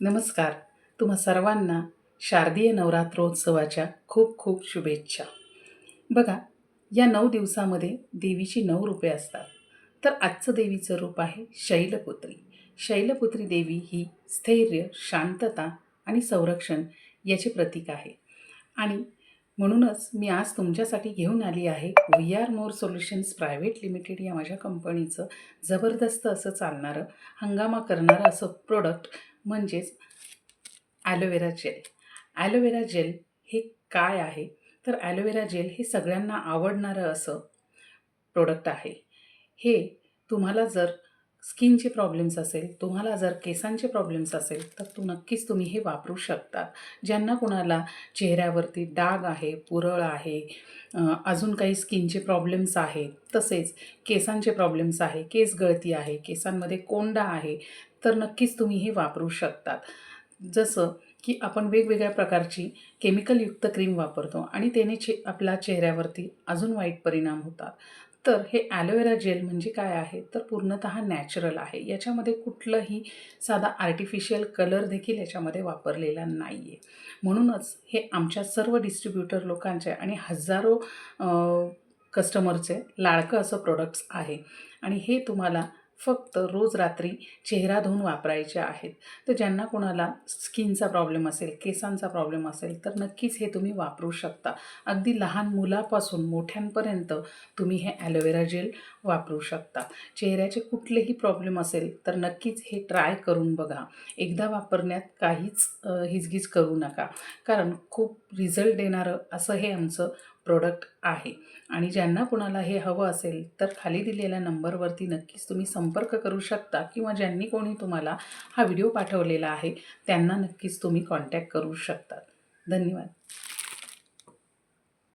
नमस्कार. तुम्हा सर्वांना शारदीय नवरात्रोत्सवाच्या खूप खूप शुभेच्छा. बघा, या 9 दिवसामध्ये देवीची 9 रूपे असतात. तर आजचं देवीचं रूप आहे शैलपुत्री. शैलपुत्री देवी ही स्थैर्य, शांतता आणि संरक्षण याचे प्रतीक आहे. आणि म्हणूनच मी आज तुमच्यासाठी घेऊन आली आहे V are more solutions private limited या माझ्या कंपनीचं जबरदस्त असं चालणारं, हंगामा करणारं असं प्रोडक्ट म्हणजेच ॲलोवेरा जेल. ॲलोवेरा जेल हे काय आहे? तर ॲलोवेरा जेल हे सगळ्यांना आवडणारं असं प्रोडक्ट आहे. हे तुम्हाला जर स्किनचे प्रॉब्लेम्स असेल, तुम्हाला जर केसांचे प्रॉब्लेम्स असेल, तर नक्कीच तुम्ही हे वापरू शकता. ज्यांना कुणाला चेहऱ्यावरती डाग आहे, पुरळ आहे, अजून काही स्किनचे प्रॉब्लेम्स आहेत, तसेच केसांचे प्रॉब्लेम्स आहे, केस गळती आहे, केसांमध्ये कोंडा आहे, तर नक्कीच तुम्ही हे वापरू शकतात. जसं की आपण वेगवेगळ्या प्रकारची केमिकलयुक्त क्रीम वापरतो आणि त्याने आपल्या चेहऱ्यावरती अजून वाईट परिणाम होतात. तर हे ॲलोवेरा जेल म्हणजे काय आहे? तर पूर्णतः नॅचरल आहे. याच्यामध्ये कुठलंही साधा आर्टिफिशियल कलर देखील याच्यामध्ये वापरलेला नाही आहे. म्हणूनच हे आमच्या सर्व डिस्ट्रिब्युटर लोकांचे आणि हजारो कस्टमरचे लाडकं असं प्रोडक्ट्स आहे आणि हे तुम्हाला फक्त रोज रात्री चेहरा धुवून वापरायचे आहेत. तर ज्यांना कोणाला स्किनचा प्रॉब्लेम असेल, केसांचा प्रॉब्लेम असेल, तर नक्कीच हे तुम्ही वापरू शकता. अगदी लहान मुलापासून मोठ्यांपर्यंत तुम्ही हे ॲलोवेरा जेल वापरू शकता. चेहऱ्याचे कुठलेही प्रॉब्लेम असेल तर नक्कीच हे ट्राय करून बघा. एकदा वापरण्यात काहीच हिचकिच करू नका, कारण खूप रिझल्ट देणारं असं हे आमचं प्रोडक्ट आहे. आणि ज्यांना कुणाला हे हवं असेल तर खाली दिलेल्या नंबरवरती नक्कीच तुम्ही संपर्क करू शकता किंवा ज्यांनी कोणी तुम्हाला हा व्हिडिओ पाठवलेला आहे त्यांना नक्कीच तुम्ही कॉन्टॅक्ट करू शकता. धन्यवाद.